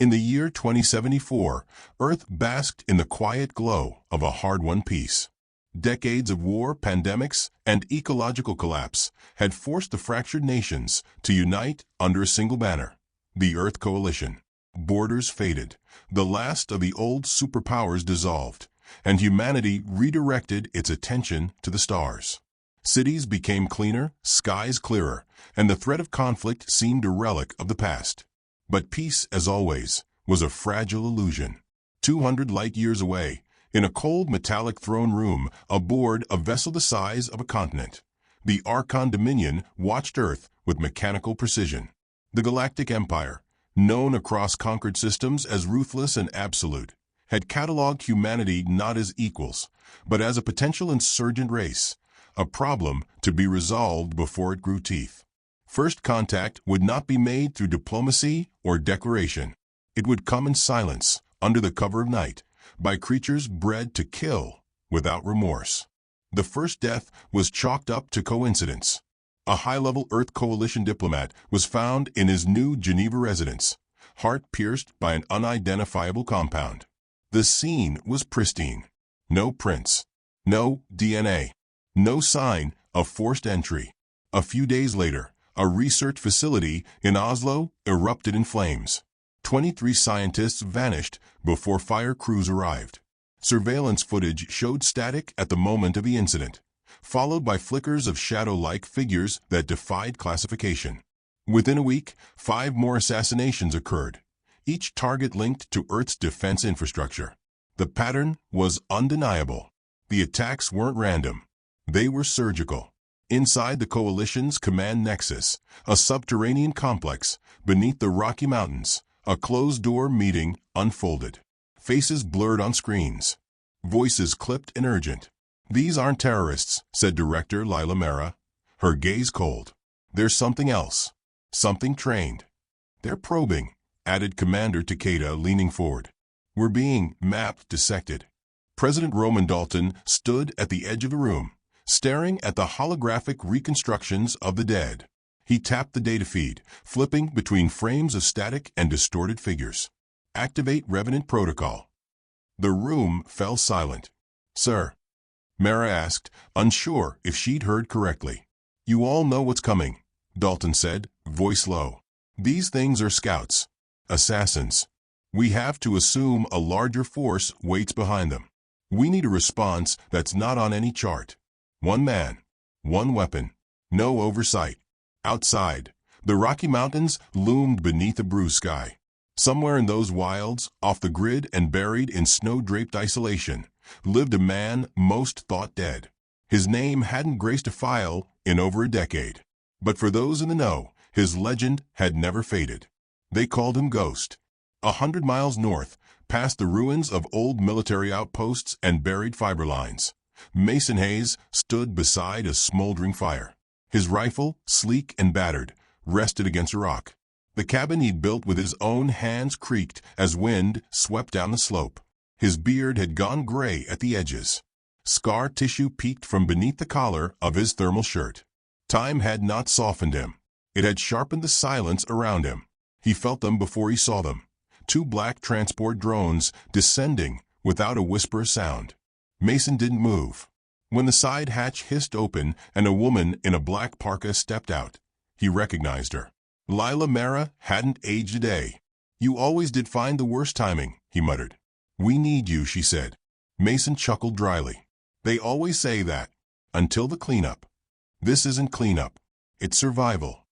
In the year 2074, Earth basked in the quiet glow of a hard-won peace. Decades of war, pandemics, and ecological collapse had forced the fractured nations to unite under a single banner, the Earth Coalition. Borders faded, the last of the old superpowers dissolved, and humanity redirected its attention to the stars. Cities became cleaner, skies clearer, and the threat of conflict seemed a relic of the past. But peace, as always, was a fragile illusion. 200 light-years away, in a cold metallic throne room aboard a vessel the size of a continent, the Archon Dominion watched Earth with mechanical precision. The Galactic Empire, known across conquered systems as ruthless and absolute, had catalogued humanity not as equals, but as a potential insurgent race, a problem to be resolved before it grew teeth. First contact would not be made through diplomacy or declaration. It would come in silence, under the cover of night, by creatures bred to kill without remorse. The first death was chalked up to coincidence. A high-level Earth Coalition diplomat was found in his new Geneva residence, heart pierced by an unidentifiable compound. The scene was pristine. No prints, no DNA, no sign of forced entry. A few days later, a research facility in Oslo erupted in flames. 23 scientists vanished before fire crews arrived. Surveillance footage showed static at the moment of the incident, followed by flickers of shadow-like figures that defied classification. Within a week, 5 more assassinations occurred, each target linked to Earth's defense infrastructure. The pattern was undeniable. The attacks weren't random. They were surgical. Inside the Coalition's command nexus, a subterranean complex beneath the Rocky Mountains, a closed-door meeting unfolded. Faces blurred on screens. Voices clipped and urgent. "These aren't terrorists," said Director Lila Mera, her gaze cold. "There's something else. Something trained." "They're probing," added Commander Takeda, leaning forward. "We're being mapped, dissected." President Roman Dalton stood at the edge of the room, staring at the holographic reconstructions of the dead. He tapped the data feed, flipping between frames of static and distorted figures. "Activate Revenant Protocol." The room fell silent. "Sir?" Mara asked, unsure if she'd heard correctly. "You all know what's coming," Dalton said, voice low. "These things are scouts. Assassins. We have to assume a larger force waits behind them. We need a response that's not on any chart. One man, one weapon, no oversight." Outside, the Rocky Mountains loomed beneath a blue sky. Somewhere in those wilds, off the grid and buried in snow-draped isolation, lived a man most thought dead. His name hadn't graced a file in over a decade. But for those in the know, his legend had never faded. They called him Ghost. 100 miles north, past the ruins of old military outposts and buried fiber lines, Mason Hayes stood beside a smoldering fire. His rifle, sleek and battered, rested against a rock. The cabin he'd built with his own hands creaked as wind swept down the slope. His beard had gone gray at the edges. Scar tissue peeked from beneath the collar of his thermal shirt. Time had not softened him. It had sharpened the silence around him. He felt them before he saw them. 2 black transport drones descending without a whisper of sound. Mason didn't move. When the side hatch hissed open and a woman in a black parka stepped out, he recognized her. Lila Mera hadn't aged a day. "You always did find the worst timing," he muttered. "We need you," she said. Mason chuckled dryly. "They always say that. Until the cleanup. This isn't cleanup. It's survival."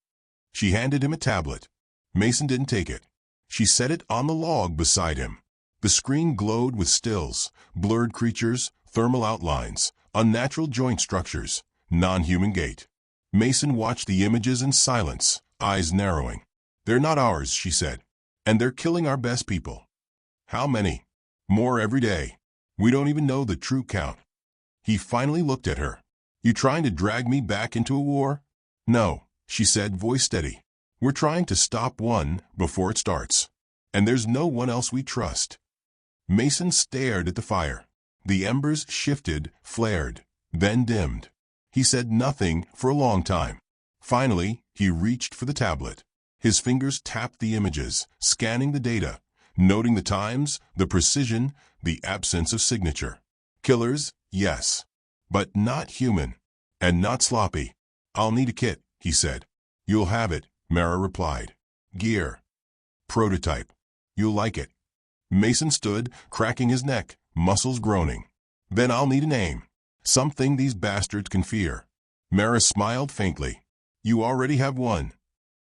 She handed him a tablet. Mason didn't take it. She set it on the log beside him. The screen glowed with stills, blurred creatures, thermal outlines, unnatural joint structures, non-human gait. Mason watched the images in silence, eyes narrowing. "They're not ours," she said. "And they're killing our best people." "How many?" "More every day. We don't even know the true count." He finally looked at her. "You trying to drag me back into a war?" "No," she said, voice steady. "We're trying to stop one before it starts. And there's no one else we trust." Mason stared at the fire. The embers shifted, flared, then dimmed. He said nothing for a long time. Finally, he reached for the tablet. His fingers tapped the images, scanning the data, noting the times, the precision, the absence of signature. Killers, yes, but not human, and not sloppy. "I'll need a kit," he said. "You'll have it," Mara replied. "Gear. Prototype. You'll like it." Mason stood, cracking his neck, muscles groaning. "Then I'll need a name. Something these bastards can fear." Mara smiled faintly. "You already have one."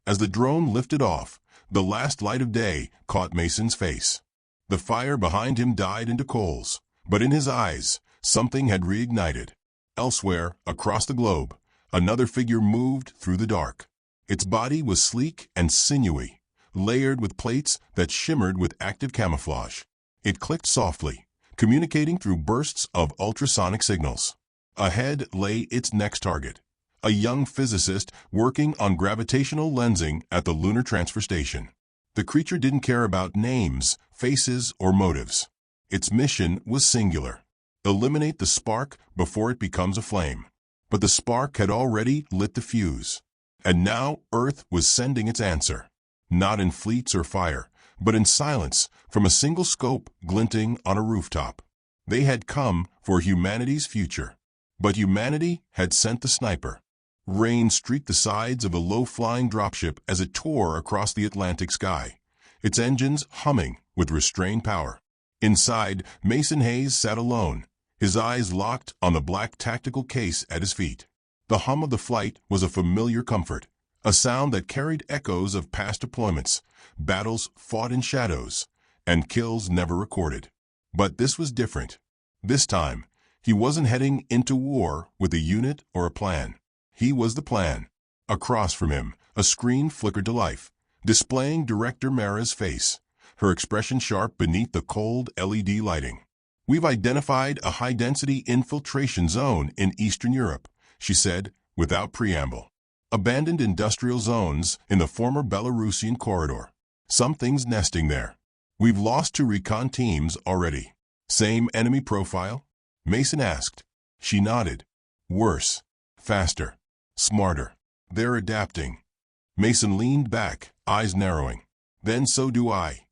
As the drone lifted off, the last light of day caught Mason's face. The fire behind him died into coals, but in his eyes, something had reignited. Elsewhere, across the globe, another figure moved through the dark. Its body was sleek and sinewy, layered with plates that shimmered with active camouflage. It clicked softly, communicating through bursts of ultrasonic signals. Ahead lay its next target, a young physicist working on gravitational lensing at the Lunar Transfer Station. The creature didn't care about names, faces, or motives. Its mission was singular: eliminate the spark before it becomes a flame. But the spark had already lit the fuse. And now Earth was sending its answer. Not in fleets or fire, but in silence from a single scope glinting on a rooftop. They had come for humanity's future. But humanity had sent the sniper. Rain streaked the sides of a low-flying dropship as it tore across the Atlantic sky, its engines humming with restrained power. Inside, Mason Hayes sat alone, his eyes locked on the black tactical case at his feet. The hum of the flight was a familiar comfort, a sound that carried echoes of past deployments, battles fought in shadows, and kills never recorded. But this was different. This time, he wasn't heading into war with a unit or a plan. He was the plan. Across from him, a screen flickered to life, displaying Director Mara's face, her expression sharp beneath the cold LED lighting. "We've identified a high-density infiltration zone in Eastern Europe," she said, without preamble. "Abandoned industrial zones in the former Belarusian corridor. Something's nesting there. We've lost 2 recon teams already." "Same enemy profile?" Mason asked. She nodded. "Worse. Faster. Smarter. They're adapting." Mason leaned back, eyes narrowing. "Then so do I."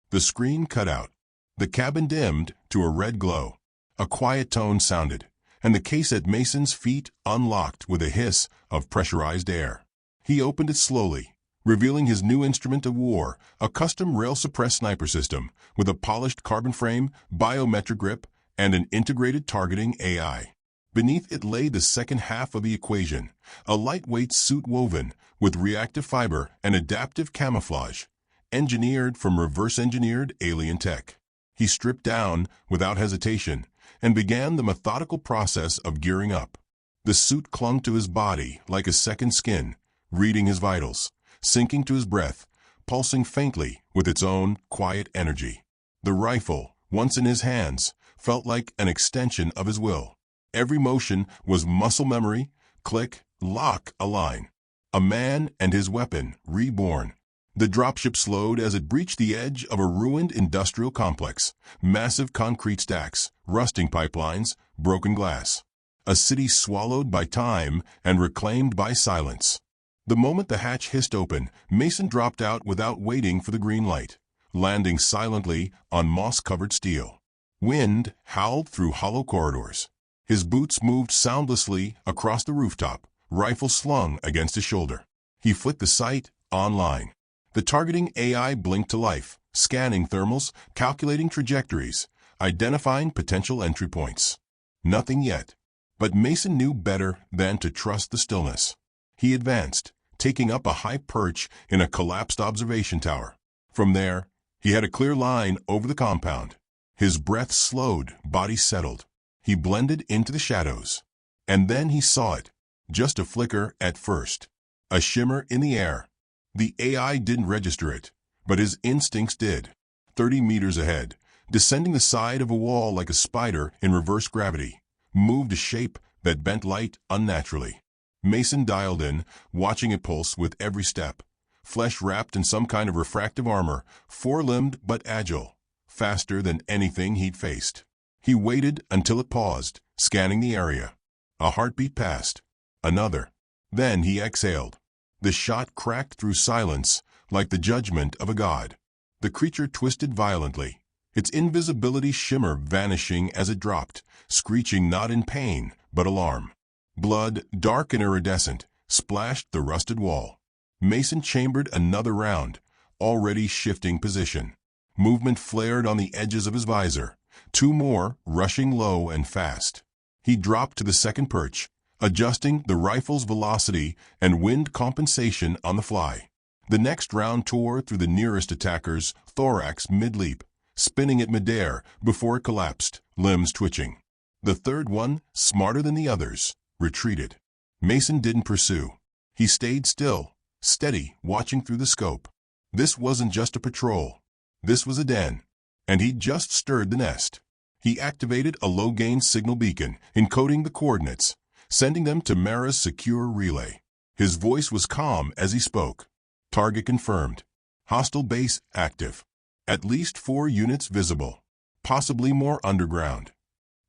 The screen cut out. The cabin dimmed to a red glow. A quiet tone sounded, and the case at Mason's feet unlocked with a hiss of pressurized air. He opened it slowly, revealing his new instrument of war, a custom rail-suppressed sniper system with a polished carbon frame, biometric grip, and an integrated targeting AI. Beneath it lay the second half of the equation, a lightweight suit woven with reactive fiber and adaptive camouflage, engineered from reverse-engineered alien tech. He stripped down without hesitation and began the methodical process of gearing up. The suit clung to his body like a second skin, reading his vitals, sinking to his breath, pulsing faintly with its own quiet energy. The rifle, once in his hands, felt like an extension of his will. Every motion was muscle memory, click, lock, align. A man and his weapon reborn. The dropship slowed as it breached the edge of a ruined industrial complex. Massive concrete stacks, rusting pipelines, broken glass. A city swallowed by time and reclaimed by silence. The moment the hatch hissed open, Mason dropped out without waiting for the green light, landing silently on moss-covered steel. Wind howled through hollow corridors. His boots moved soundlessly across the rooftop, rifle slung against his shoulder. He flicked the sight online. The targeting AI blinked to life, scanning thermals, calculating trajectories, identifying potential entry points. Nothing yet. But Mason knew better than to trust the stillness. He advanced, taking up a high perch in a collapsed observation tower. From there, he had a clear line over the compound. His breath slowed, body settled. He blended into the shadows. And then he saw it. Just a flicker at first. A shimmer in the air. The AI didn't register it, but his instincts did. 30 meters ahead, descending the side of a wall like a spider in reverse gravity, moved a shape that bent light unnaturally. Mason dialed in, watching it pulse with every step. Flesh wrapped in some kind of refractive armor, four-limbed but agile, faster than anything he'd faced. He waited until it paused, scanning the area. A heartbeat passed. Another. Then he exhaled. The shot cracked through silence like the judgment of a god. The creature twisted violently, its invisibility shimmer vanishing as it dropped, screeching not in pain, but alarm. Blood, dark and iridescent, splashed the rusted wall. Mason chambered another round, already shifting position. Movement flared on the edges of his visor, 2 more rushing low and fast. He dropped to the second perch, adjusting the rifle's velocity and wind compensation on the fly. The next round tore through the nearest attacker's thorax mid-leap, spinning it midair before it collapsed, limbs twitching. The third one, smarter than the others, retreated. Mason didn't pursue. He stayed still, steady, watching through the scope. This wasn't just a patrol. This was a den, and he'd just stirred the nest. He activated a low-gain signal beacon, encoding the coordinates, sending them to Mara's secure relay. His voice was calm as he spoke. Target confirmed. Hostile base active. At least 4 units visible. Possibly more underground.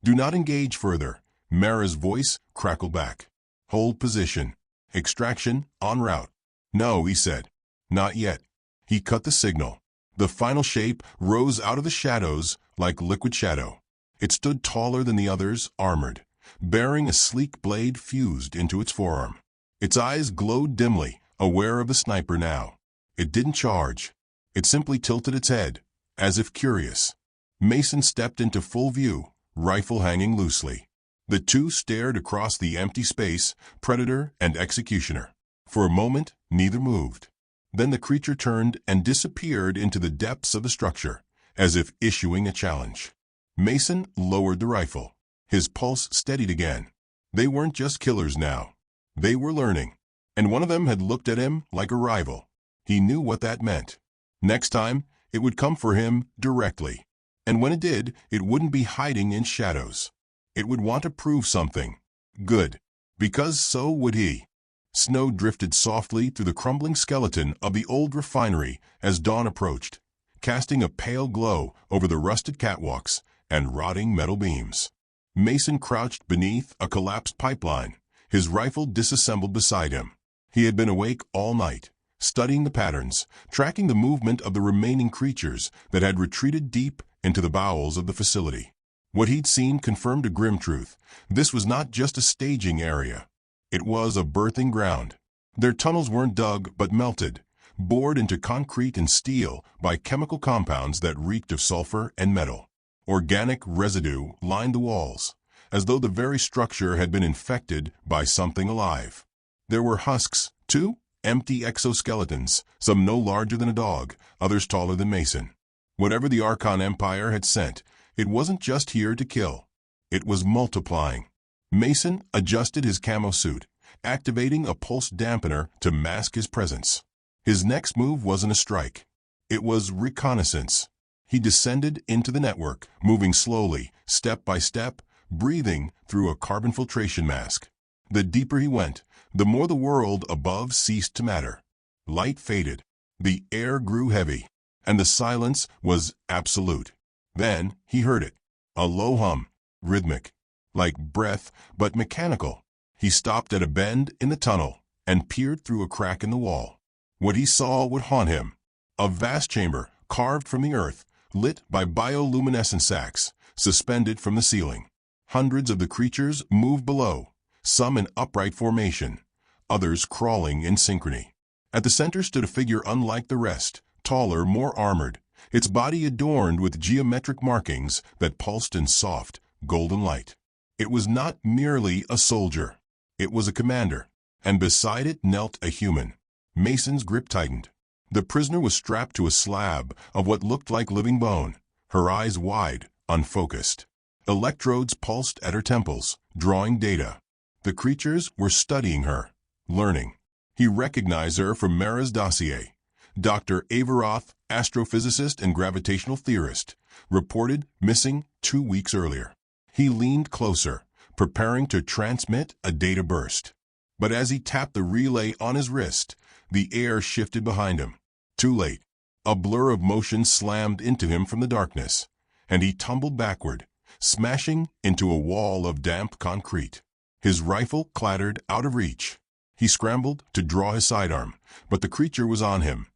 Do not engage further. Mara's voice crackled back. Hold position. Extraction en route. No, he said. Not yet. He cut the signal. The final shape rose out of the shadows like liquid shadow. It stood taller than the others, armored, bearing a sleek blade fused into its forearm. Its eyes glowed dimly, aware of the sniper now. It didn't charge. It simply tilted its head, as if curious. Mason stepped into full view, rifle hanging loosely. The two stared across the empty space, Predator and Executioner. For a moment, neither moved. Then the creature turned and disappeared into the depths of the structure, as if issuing a challenge. Mason lowered the rifle. His pulse steadied again. They weren't just killers now. They were learning. And one of them had looked at him like a rival. He knew what that meant. Next time, it would come for him directly. And when it did, it wouldn't be hiding in shadows. It would want to prove something. Good. Because so would he. Snow drifted softly through the crumbling skeleton of the old refinery as dawn approached, casting a pale glow over the rusted catwalks and rotting metal beams. Mason crouched beneath a collapsed pipeline, his rifle disassembled beside him. He had been awake all night, studying the patterns, tracking the movement of the remaining creatures that had retreated deep into the bowels of the facility. What he'd seen confirmed a grim truth. This was not just a staging area. It was a birthing ground. Their tunnels weren't dug but melted, bored into concrete and steel by chemical compounds that reeked of sulfur and metal. Organic residue lined the walls, as though the very structure had been infected by something alive. There were husks, too, empty exoskeletons, some no larger than a dog, others taller than Mason. Whatever the Archon Empire had sent, it wasn't just here to kill. It was multiplying. Mason adjusted his camo suit, activating a pulse dampener to mask his presence. His next move wasn't a strike. It was reconnaissance. He descended into the network, moving slowly, step by step, breathing through a carbon filtration mask. The deeper he went, the more the world above ceased to matter. Light faded. The air grew heavy, and the silence was absolute. Then he heard it. A low hum, rhythmic, like breath, but mechanical. He stopped at a bend in the tunnel and peered through a crack in the wall. What he saw would haunt him. A vast chamber, carved from the earth, lit by bioluminescent sacs, suspended from the ceiling. Hundreds of the creatures moved below, some in upright formation, others crawling in synchrony. At the center stood a figure unlike the rest, taller, more armored, its body adorned with geometric markings that pulsed in soft, golden light. It was not merely a soldier. It was a commander, and beside it knelt a human. Mason's grip tightened. The prisoner was strapped to a slab of what looked like living bone, her eyes wide, unfocused. Electrodes pulsed at her temples, drawing data. The creatures were studying her, learning. He recognized her from Mara's dossier. Dr. Averoth, astrophysicist and gravitational theorist, reported missing 2 weeks earlier. He leaned closer, preparing to transmit a data burst. But as he tapped the relay on his wrist, the air shifted behind him. Too late. A blur of motion slammed into him from the darkness, and he tumbled backward, smashing into a wall of damp concrete. His rifle clattered out of reach. He scrambled to draw his sidearm, but the creature was on him.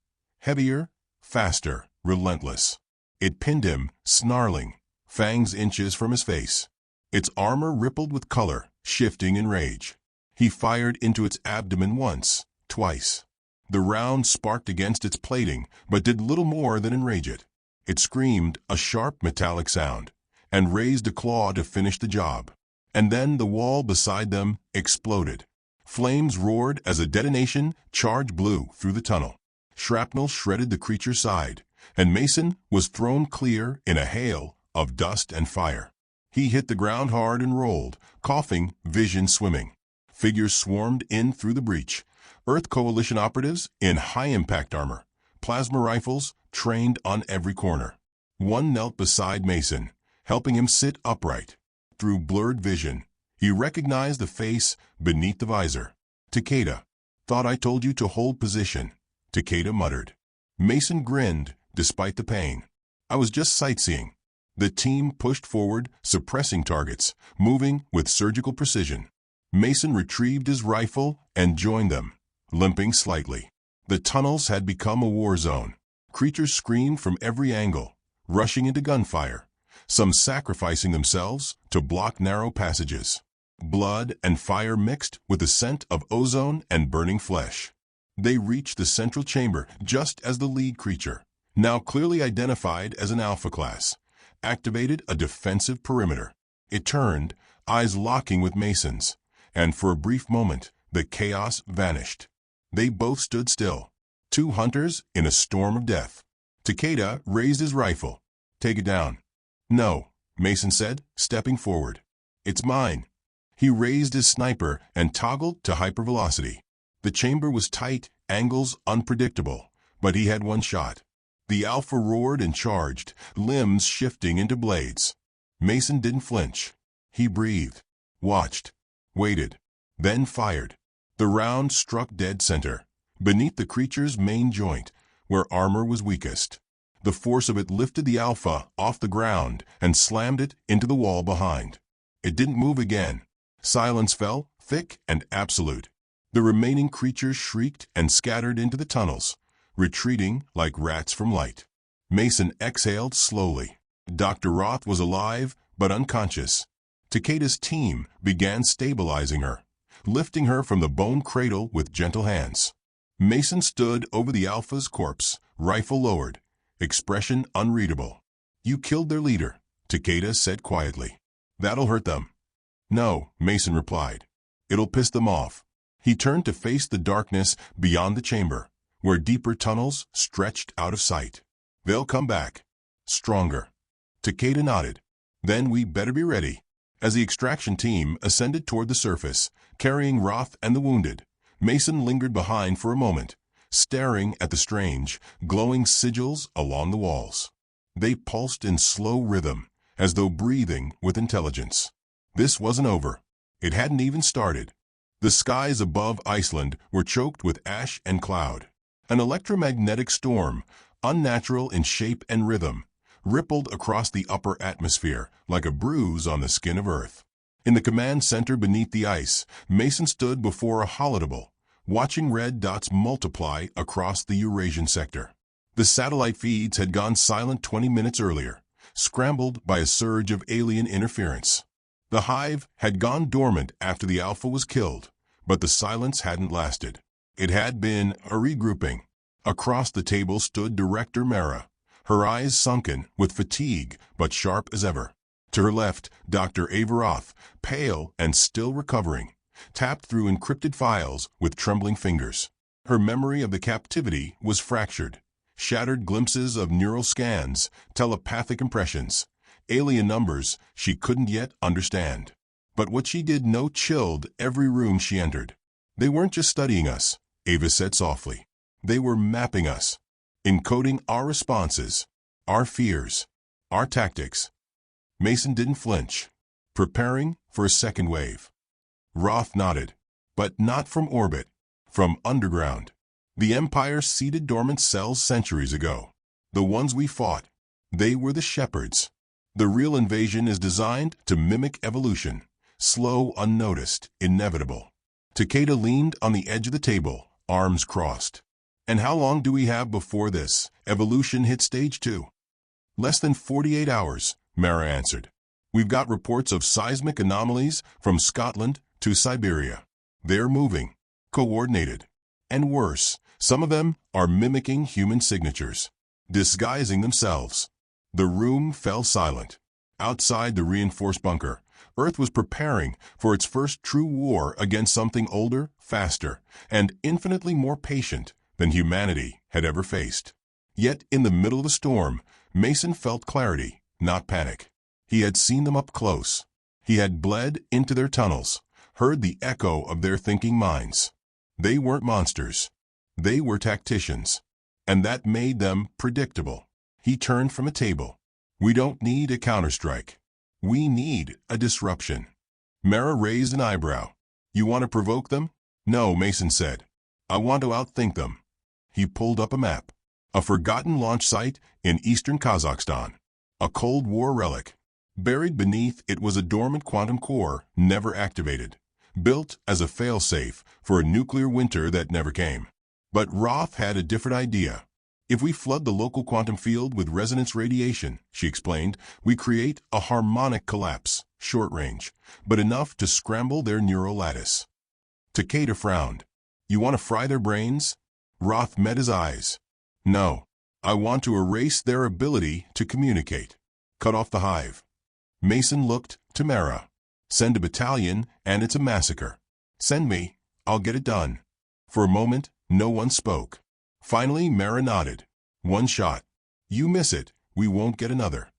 Heavier, faster, relentless. It pinned him, snarling, fangs inches from his face. Its armor rippled with color, shifting in rage. He fired into its abdomen once, twice. The round sparked against its plating, but did little more than enrage it. It screamed a sharp metallic sound, and raised a claw to finish the job. And then the wall beside them exploded. Flames roared as a detonation charge blew through the tunnel. Shrapnel shredded the creature's side, and Mason was thrown clear in a hail of dust and fire. He hit the ground hard and rolled, coughing, vision swimming. Figures swarmed in through the breach. Earth Coalition operatives in high-impact armor, plasma rifles trained on every corner. One knelt beside Mason, helping him sit upright. Through blurred vision, he recognized the face beneath the visor. "Takeda. Thought I told you to hold position," Takeda muttered. Mason grinned, despite the pain. "I was just sightseeing." The team pushed forward, suppressing targets, moving with surgical precision. Mason retrieved his rifle and joined them, limping slightly. The tunnels had become a war zone. Creatures screamed from every angle, rushing into gunfire, some sacrificing themselves to block narrow passages. Blood and fire mixed with the scent of ozone and burning flesh. They reached the central chamber just as the lead creature, now clearly identified as an Alpha class, activated a defensive perimeter. It turned, eyes locking with Mason's, and for a brief moment, the chaos vanished. They both stood still, two hunters in a storm of death. Takeda raised his rifle. "Take it down." "No," Mason said, stepping forward. "It's mine." He raised his sniper and toggled to hypervelocity. The chamber was tight, angles unpredictable, but he had one shot. The Alpha roared and charged, limbs shifting into blades. Mason didn't flinch. He breathed, watched, waited, then fired. The round struck dead center, beneath the creature's main joint, where armor was weakest. The force of it lifted the Alpha off the ground and slammed it into the wall behind. It didn't move again. Silence fell, thick and absolute. The remaining creatures shrieked and scattered into the tunnels, retreating like rats from light. Mason exhaled slowly. Dr. Roth was alive, but unconscious. Takeda's team began stabilizing her, lifting her from the bone cradle with gentle hands. Mason stood over the Alpha's corpse, rifle lowered, expression unreadable. "You killed their leader," Takeda said quietly. "That'll hurt them." "No," Mason replied. "It'll piss them off." He turned to face the darkness beyond the chamber, where deeper tunnels stretched out of sight. "They'll come back. Stronger." Takeda nodded. "Then we better be ready." As the extraction team ascended toward the surface, carrying Roth and the wounded, Mason lingered behind for a moment, staring at the strange, glowing sigils along the walls. They pulsed in slow rhythm, as though breathing with intelligence. This wasn't over. It hadn't even started. The skies above Iceland were choked with ash and cloud. An electromagnetic storm, unnatural in shape and rhythm, rippled across the upper atmosphere like a bruise on the skin of Earth. In the command center beneath the ice, Mason stood before a holodeble, watching red dots multiply across the Eurasian sector. The satellite feeds had gone silent 20 minutes earlier, scrambled by a surge of alien interference. The hive had gone dormant after the Alpha was killed, but the silence hadn't lasted. It had been a regrouping. Across the table stood Director Mara, her eyes sunken with fatigue but sharp as ever. To her left, Dr. Averoth, pale and still recovering, tapped through encrypted files with trembling fingers. Her memory of the captivity was fractured. Shattered glimpses of neural scans, telepathic impressions, alien numbers she couldn't yet understand. But what she did know chilled every room she entered. "They weren't just studying us," Ava said softly. "They were mapping us, encoding our responses, our fears, our tactics." Mason didn't flinch, preparing for a second wave. Roth nodded, but not from orbit, from underground. The Empire seeded dormant cells centuries ago. The ones we fought, they were the shepherds. The real invasion is designed to mimic evolution, slow, unnoticed, inevitable. Takeda leaned on the edge of the table, arms crossed. And how long do we have before this evolution hits stage 2? Less than 48 hours, Mara answered. We've got reports of seismic anomalies from Scotland to Siberia. They're moving, coordinated. And worse, some of them are mimicking human signatures, disguising themselves. The room fell silent. Outside the reinforced bunker, Earth was preparing for its first true war against something older, faster, and infinitely more patient than humanity had ever faced. Yet in the middle of the storm, Mason felt clarity, not panic. He had seen them up close. He had bled into their tunnels, heard the echo of their thinking minds. They weren't monsters. They were tacticians. And that made them predictable. He turned from a table. We don't need a counterstrike. We need a disruption. Mara raised an eyebrow. You want to provoke them? No, Mason said. I want to outthink them. He pulled up a map. A forgotten launch site in eastern Kazakhstan. A Cold War relic. Buried beneath it was a dormant quantum core never activated, built as a failsafe for a nuclear winter that never came. But Roth had a different idea. If we flood the local quantum field with resonance radiation, she explained, we create a harmonic collapse, short range, but enough to scramble their neural lattice. Takeda frowned. You want to fry their brains? Roth met his eyes. No. I want to erase their ability to communicate. Cut off the hive. Mason looked to Mara. Send a battalion and it's a massacre. Send me. I'll get it done. For a moment, no one spoke. Finally, Mara nodded. One shot. You miss it, we won't get another.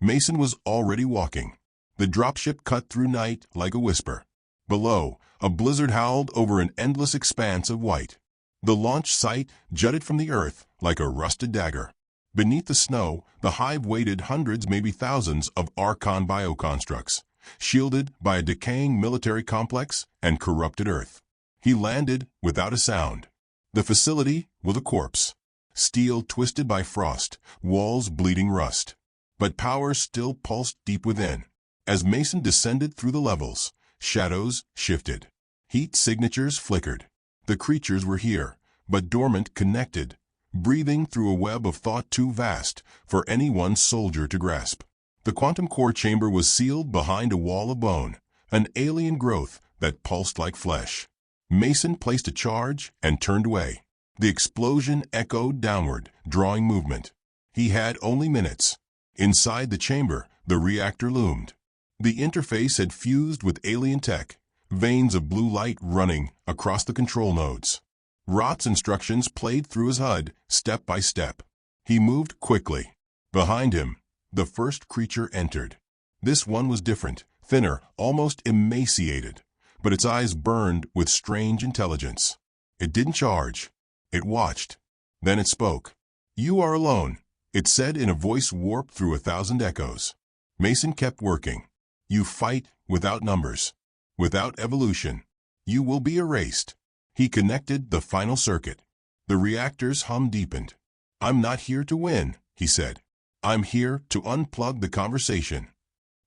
Mason was already walking. The dropship cut through night like a whisper. Below, a blizzard howled over an endless expanse of white. The launch site jutted from the earth like a rusted dagger. Beneath the snow, the hive waited hundreds, maybe thousands of Archon bioconstructs, shielded by a decaying military complex and corrupted earth. He landed without a sound. The facility was a corpse. Steel twisted by frost, walls bleeding rust. But power still pulsed deep within. As Mason descended through the levels, shadows shifted. Heat signatures flickered. The creatures were here, but dormant, connected, breathing through a web of thought too vast for any one soldier to grasp. The quantum core chamber was sealed behind a wall of bone, an alien growth that pulsed like flesh. Mason placed a charge and turned away. The explosion echoed downward, drawing movement. He had only minutes. Inside the chamber, the reactor loomed. The interface had fused with alien tech, veins of blue light running across the control nodes. Roth's instructions played through his HUD, step by step. He moved quickly. Behind him, the first creature entered. This one was different, thinner, almost emaciated, but its eyes burned with strange intelligence. It didn't charge. It watched. Then it spoke. You are alone, it said in a voice warped through 1,000 echoes. Mason kept working. You fight without numbers, without evolution. You will be erased. He connected the final circuit. The reactor's hum deepened. I'm not here to win, he said. I'm here to unplug the conversation.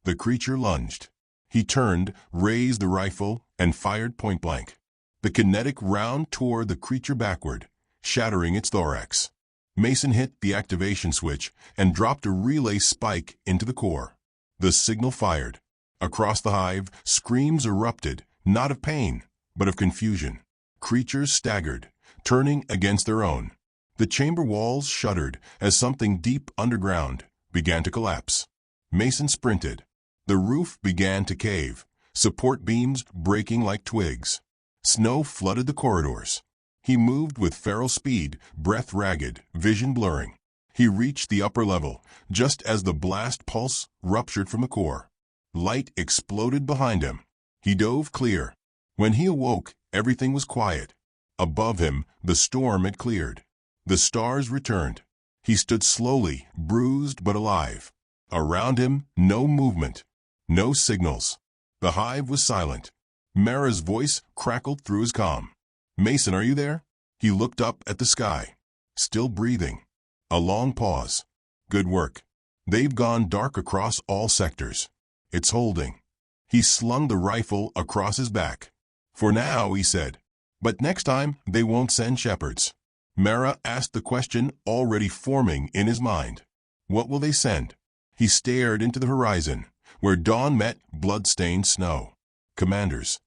The creature lunged. He turned, raised the rifle, and fired point blank. The kinetic round tore the creature backward, shattering its thorax. Mason hit the activation switch and dropped a relay spike into the core. The signal fired. Across the hive, screams erupted, not of pain, but of confusion. Creatures staggered, turning against their own. The chamber walls shuddered as something deep underground began to collapse. Mason sprinted. The roof began to cave, support beams breaking like twigs. Snow flooded the corridors. He moved with feral speed, breath ragged, vision blurring. He reached the upper level, just as the blast pulse ruptured from the core. Light exploded behind him. He dove clear. When he awoke, everything was quiet. Above him, the storm had cleared. The stars returned. He stood slowly, bruised but alive. Around him, no movement, no signals. The hive was silent. Mara's voice crackled through his comm. Mason, are you there? He looked up at the sky. Still breathing. A long pause. Good work. They've gone dark across all sectors. It's holding. He slung the rifle across his back. For now, he said. But next time, they won't send shepherds. Mara asked the question already forming in his mind. What will they send? He stared into the horizon, where dawn met blood-stained snow. Commanders,